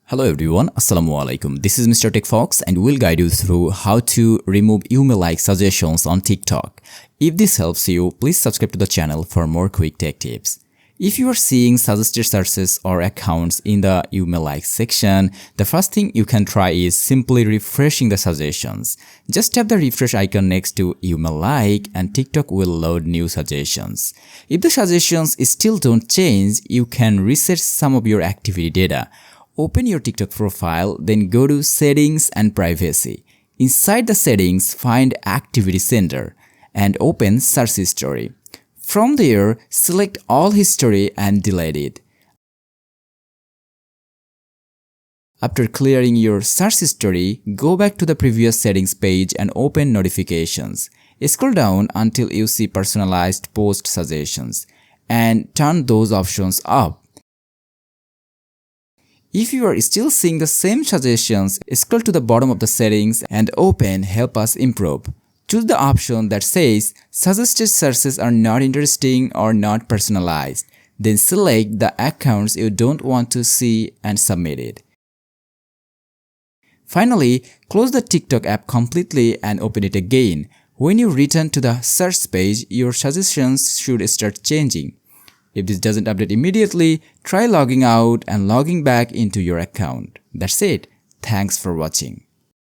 Hello everyone, Assalamualaikum. This is Mr. TECHFOX and we'll guide you through how to remove email-like suggestions on TikTok. If this helps you, please subscribe to the channel for more quick tech tips. If you are seeing suggested searches or accounts in the email-like section, the first thing you can try is simply refreshing the suggestions. Just tap the refresh icon next to email-like and TikTok will load new suggestions. If the suggestions still don't change, you can reset some of your activity data. Open your TikTok profile, then go to Settings and Privacy. Inside the settings, find Activity Center and open Search History. From there, select All History and delete it. After clearing your search history, go back to the previous settings page and open Notifications. Scroll down until you see Personalized Post Suggestions and turn those options up. If you are still seeing the same suggestions, scroll to the bottom of the settings and open Help Us Improve. Choose the option that says Suggested searches are not interesting or not personalized. Then select the accounts you don't want to see and submit it. Finally, close the TikTok app completely and open it again. When you return to the search page, your suggestions should start changing. If this doesn't update immediately, try logging out and logging back into your account. That's it. Thanks for watching.